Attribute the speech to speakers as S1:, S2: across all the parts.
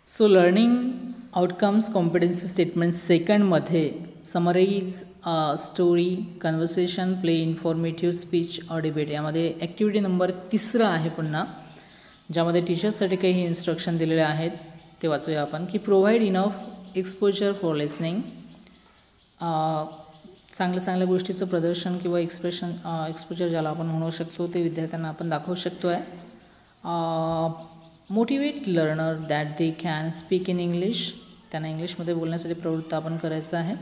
S1: So learning outcomes competency statement सेकंडमध्ये summarise story conversation play informative speech और debate यामध्ये activity number 3 आहे पुन्हा ज्यामध्ये टीचर्ससाठी काही इन्स्ट्रक्शन दिलेले आहेत ते वाचूया आपण की provide enough exposure for listening चांगल्या गोष्टीचं प्रदर्शन किंवा एक्सपोजर ज्याला आपण म्हणू शकतो ते विद्यार्थ्यांना आपण दाखवू शकतो आहे motivate learner that they can speak in English त्यांना इंग्लिशमध्ये बोलण्यासाठी प्रवृत्त आपण करायचं आहे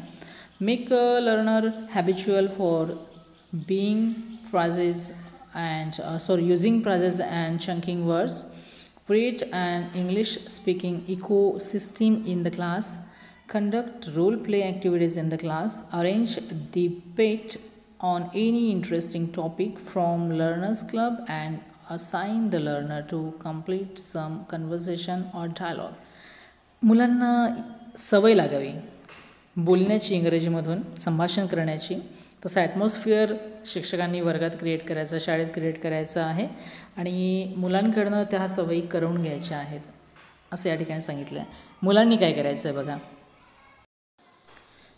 S1: make learner habitual for being phrases and using phrases and chunking words create and English speaking ecosystem in the class conduct role play activities in the class, arrange debate on any interesting topic from learners club and assign the learner to complete some conversation or dialogue. मुलांना सवय लागावी बोलण्याची इंग्रजीमधून संभाषण करण्याची तसं atmosphere शिक्षकांनी वर्गात क्रिएट करायचं शाळेत क्रिएट करायचं आहे आणि मुलांकडनं त्या सवयी करवून घ्यायच्या आहेत असं या ठिकाणी सांगितलं आहे मुलांनी काय करायचं आहे बघा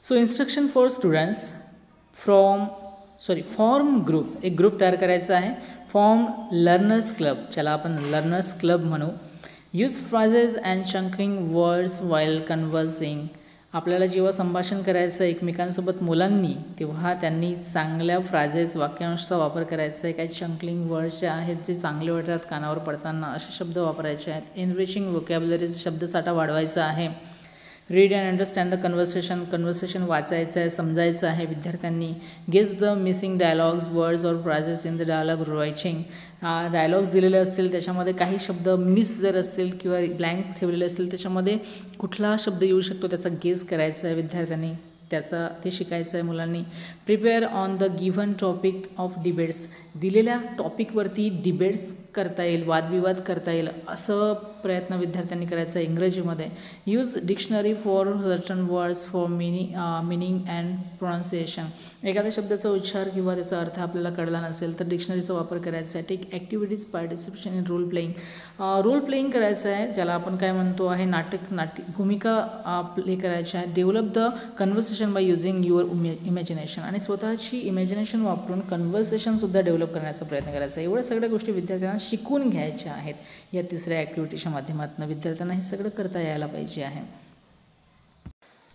S1: so instruction for students form group एक ग्रुप तयार करायचा आहे फॉर्म लर्नर्स क्लब ज्याला आपण लर्नर्स क्लब म्हणू use phrases and chunking words while conversing आपल्याला जेव्हा संभाषण करायचं एकमेकांसोबत मुलांनी तेव्हा त्यांनी चांगल्या फ्राजेस वाक्यांशाचा वापर करायचा आहे काही चंकलिंग वर्ड्स जे आहेत जे चांगले वाटतात कानावर पडताना असे शब्द वापरायचे आहेत एनरिचिंग वोकॅब्युलरीज शब्दसाठा वाढवायचा आहे read and understand the conversation वाचायचं आहे समजायचं आहे विद्यार्थ्यांनी guess the missing dialogues words और phrases in the dialogue writing dialogues दिलेले असतील त्याच्यामध्ये काही शब्द मिस जर असतील किंवा ब्लँक ठेवलेले असतील त्याच्यामध्ये कुठला शब्द येऊ शकतो त्याचा गेस करायचा आहे विद्यार्थ्यांनी ते शिकायचं आहे मुलांनी prepare on the given topic of debates दिलेल्या टॉपिकवरती डिबेट्स करता येईल वादविवाद करता येईल असं प्रयत्न विद्यार्थ्यांनी करायचा आहे इंग्रजीमध्ये use dictionary for certain words for meaning and pronunciation एखाद्या शब्दाचा उच्चार किंवा त्याचा अर्थ आपल्याला कळला नसेल तर डिक्शनरीचा वापर करायचा आहे take activities participation in role playing करायचं आहे ज्याला आपण काय म्हणतो आहे भूमिका प्ले करायची आहे develop the conversation by using your imagination आणि स्वतःची इमॅजिनेशन वापरून कन्व्हर्सेशनसुद्धा डेव्हलप करण्याचा प्रयत्न करायचा आहे एवढ्या सगळ्या गोष्टी विद्यार्थ्यांना शिकून घ्यायच्या आहेत या तिसऱ्या ॲक्टिव्हिटीच्या माध्यमातून विद्यार्थ्यांना हे सगळं करता यायला पाहिजे आहे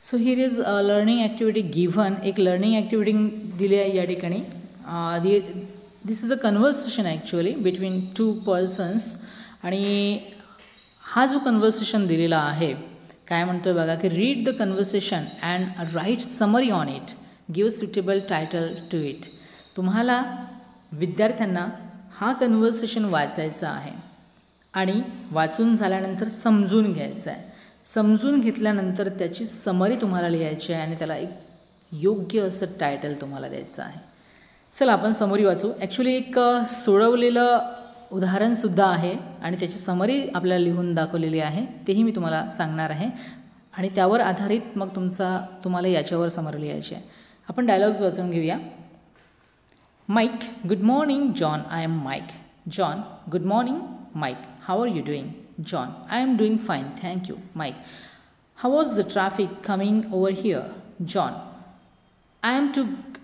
S1: so here is learning activity given एक लर्निंग ॲक्टिव्हिटी दिली आहे या ठिकाणी this is a conversation actually between 2 persons आणि हा जो कन्व्हर्सेशन दिलेला आहे काय म्हणतोय बघा की read the conversation and write summary on it give suitable title to it तुम्हाला विद्यार्थ्यांना हा कन्व्हर्सेशन वाचायचा आहे आणि वाचून झाल्यानंतर समजून घ्यायचं आहे समजून घेतल्यानंतर त्याची समरी तुम्हाला लिहायची आहे आणि त्याला एक योग्य असं टायटल तुम्हाला द्यायचं आहे चला आपण समरी वाचू ॲक्च्युली एक सोडवलेलं उदाहरणसुद्धा आहे आणि त्याची समरी आपल्याला लिहून दाखवलेली आहे तेही मी तुम्हाला सांगणार आहे आणि त्यावर आधारित मग तुम्हाला याच्यावर समरी लिहायची आहे आपण डायलॉग्स वाचून घेऊया Mike, good morning, John. I am Mike. John, good morning, Mike. How are you doing? John, I am doing fine, thank you. Mike, how was the traffic coming over here? John, I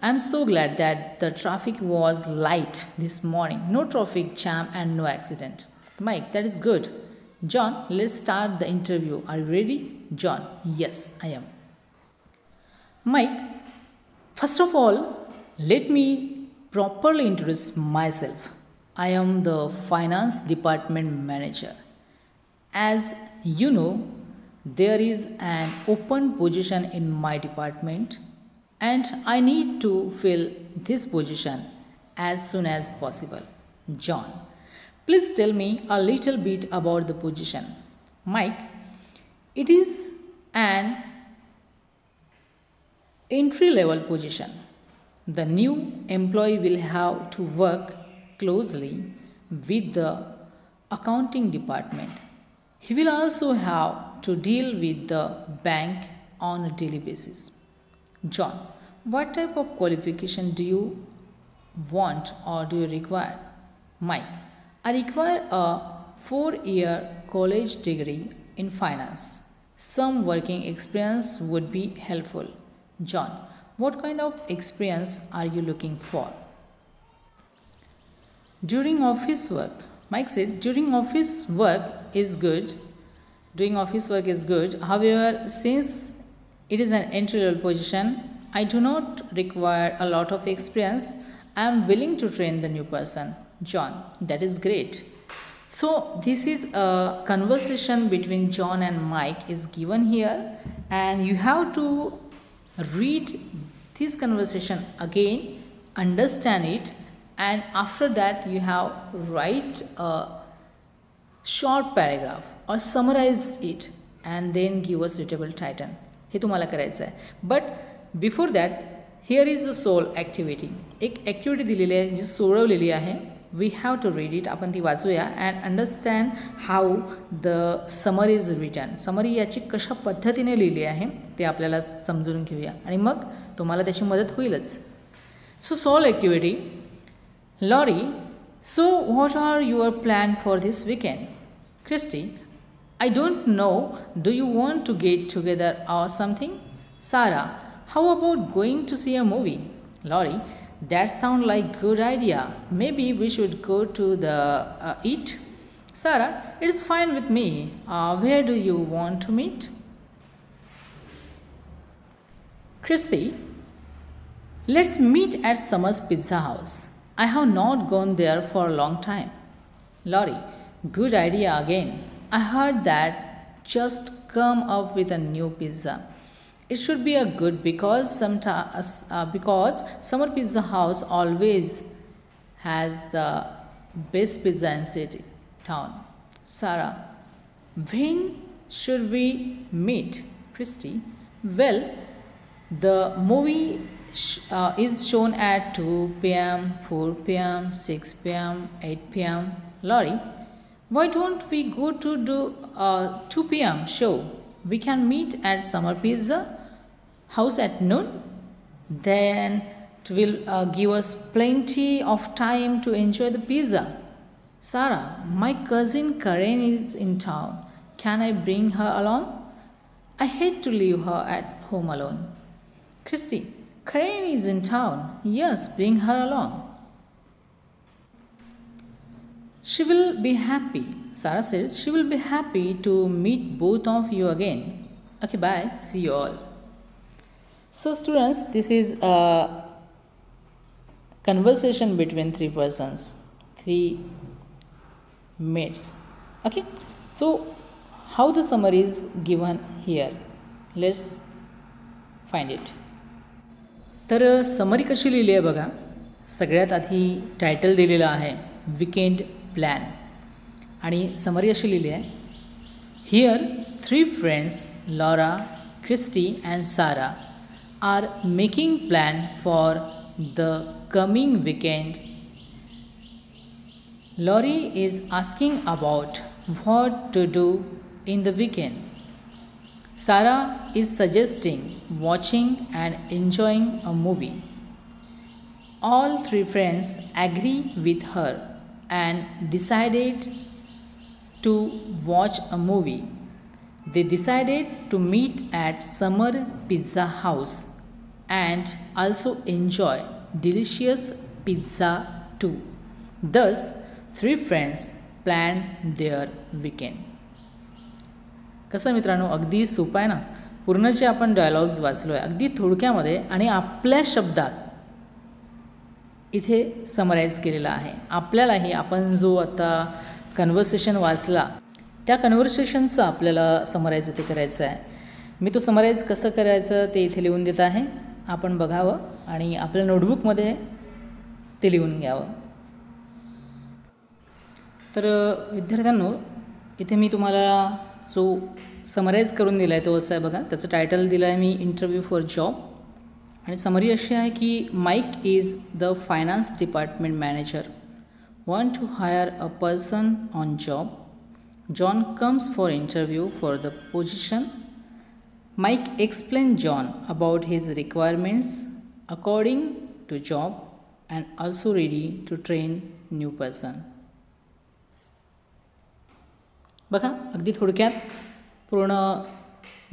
S1: am so glad that the traffic was light this morning. No traffic jam and no accident. Mike, that is good. John, let's start the interview. Are you ready? John, yes, I am. Mike, first of all, let me properly introduce myself. I am the finance department manager. As you know, there is an open position in my department and I need to fill this position as soon as possible. John, please tell me a little bit about the position. Mike, it is an entry-level position. The new employee will have to work closely with the accounting department. He will also have to deal with the bank on a daily basis. John, what type of qualification do you want or do you require? Mike, I require a 4-year college degree in finance. Some working experience would be helpful. John, what kind of experience are you looking for? During office work, Mike said, during office work is good. Doing office work is good. However, since it is an entry level position, I do not require a lot of experience. I am willing to train the new person. John, that is great. So this is a conversation between John and Mike is given here, and you have to read this conversation again, understand it, and after that you have write a short paragraph or summarize it and then give a suitable title. हे तुम्हाला करायचं आहे. But before that here is a solved activity. एक activity दिलेली आहे जी सोडवलेली आहे. We have to read it. आपण ती वाचूया and understand how the summary is written. Summary याची कशा पद्धतीने लिहिली आहे ते आपल्याला समजून घेऊया आणि मग तुम्हाला त्याची मदत होईलच. So solve activity. Laurie, so what are your plans for this weekend? Christy, I don't know. Do you want to get together or something? Sarah, how about going to see a movie? Laurie, that sounds like good idea. Maybe we should go to the eat. Sarah, it is fine with me. Where do you want to meet? Christy, let's meet at Summer's Pizza House. I have not gone there for a long time. Laurie, good idea again. I heard that just come up with a new pizza. It should be a good because because Summer Pizza House always has the best pizza in city town. Sarah, when should we meet? Christy, well, the movie is shown at 2 p.m., 4 p.m., 6 p.m., 8 p.m. Laurie, why don't we go to do 2 p.m. show? We can meet at Summer Pizza House at noon. Then it will give us plenty of time to enjoy the pizza. Sarah, my cousin Karen is in town. Can I bring her along? I hate to leave her at home alone. Christy, Karen is in town. Yes, bring her along. She will be happy. Sarah says she will be happy to meet both of you again. Okay, bye. See you all. So students, this is a conversation between three persons, three mates. Okay, so how the summary is given here? Let's find it. तर summary कशी लिहिली आहे बघा. सगळ्यात आधी title दिलेलं आहे weekend plan आणि समरी अशी लिहिली आहे. Here 3 friends Laura, Christy and Sarah are making plan for the coming weekend. Laurie is asking about what to do in the weekend. Sarah is suggesting watching and enjoying a movie. All 3 friends agree with her and decided to watch a movie. They decided to meet at Summer Pizza House and also enjoy delicious pizza too. Thus, 3 friends planned their weekend. कसं मित्रांनो, अगदी सोपं आहे ना. पूर्ण जे आपण dialogues वाचलो आहे अगदी थोडक्यामध्ये आणि आपल्या शब्दात इथे समराईज केलेला आहे. आपल्यालाही आपण जो आता कन्व्हर्सेशन वाचला त्या कन्व्हर्सेशनचं आपल्याला समराईज इथे करायचं आहे. मी तो समराईज कसं करायचं ते इथे लिहून देत आहे. आपण बघावं आणि आपल्या नोटबुकमध्ये ते लिहून घ्यावं. तर विद्यार्थ्यांनो, इथे मी तुम्हाला जो समराईज करून दिला आहे तो असं आहे बघा. त्याचं टायटल दिलं आहे मी इंटरव्ह्यू फॉर जॉब आणि समरी अशी आहे की Mike is the finance department manager, want to hire a person on job. John comes for interview for the position. Mike explain John about his requirements according to job and also ready to train new person. बघा, अगदी थोडक्यात पूर्ण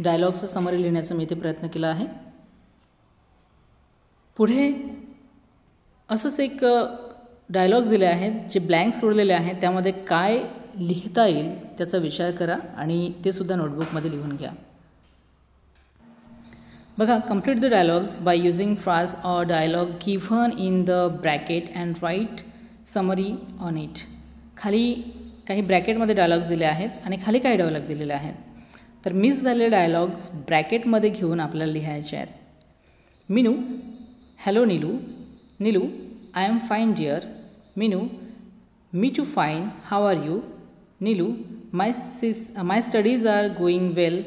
S1: डायलॉगचं summary लिहिण्याचा मी इथे प्रयत्न केला आहे. पुढे असंच एक डायलॉग्स दिले आहेत जे ब्लँक सोडलेले आहेत, त्यामध्ये काय लिहिता येईल त्याचा विचार करा आणि ते सुद्धा नोटबुकमध्ये लिहून घ्या. बघा, complete the dialogues by using phrases or dialogue given in the bracket and write summary on it. खाली काही ब्रॅकेटमध्ये डायलॉग्स दिले आहेत आणि खाली काही डायलॉग दिलेले आहेत. तर मिस झालेले डायलॉग्स ब्रॅकेटमध्ये घेऊन आपल्याला लिहायचे आहेत. Meenu, hello Neelu. Neelu, I am fine dear. Meenu, me too fine. How are you? Neelu, my studies are going well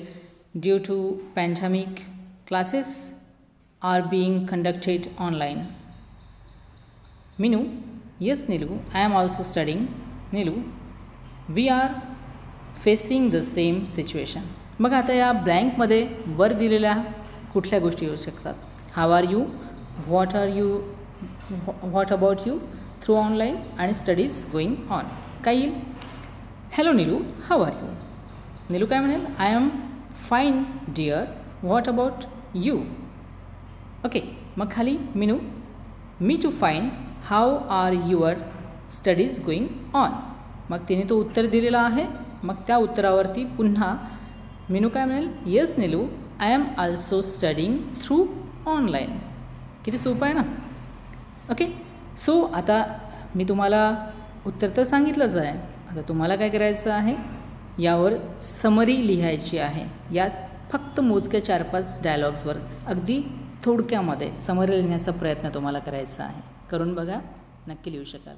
S1: due to pandemic. Classes are being conducted online. Minu, yes Nilu, I am also studying. Nilu, we are facing the same situation. मग आता या ब्लँकमध्ये वर दिलेल्या कुठल्या गोष्टी येऊ शकतात? How are you, what about you, through online आणि स्टडीज गोईंग ऑन. काय येईल? Hello Neelu, how are you? Neelu काय म्हणेल? I am fine dear. What about you? Okay. मग खाली Meenu, me too fine. How are your studies going on? मग तिने तो उत्तर दिलेला आहे. मग त्या उत्तरावरती पुन्हा मीनू काय म्हणेल? Yes Neelu, I am also studying through online. किती सोपं आहे ना. ओके. सो आता मी तुम्हाला उत्तर तर सांगितलंच आहे. आता तुम्हाला काय करायचं आहे, यावर समरी लिहायची आहे. यात फक्त मोजक्या 4-5 डायलॉग्सवर अगदी थोडक्यामध्ये समरी लिहिण्याचा प्रयत्न तुम्हाला करायचा आहे. करून बघा, नक्की लिहू शकाल.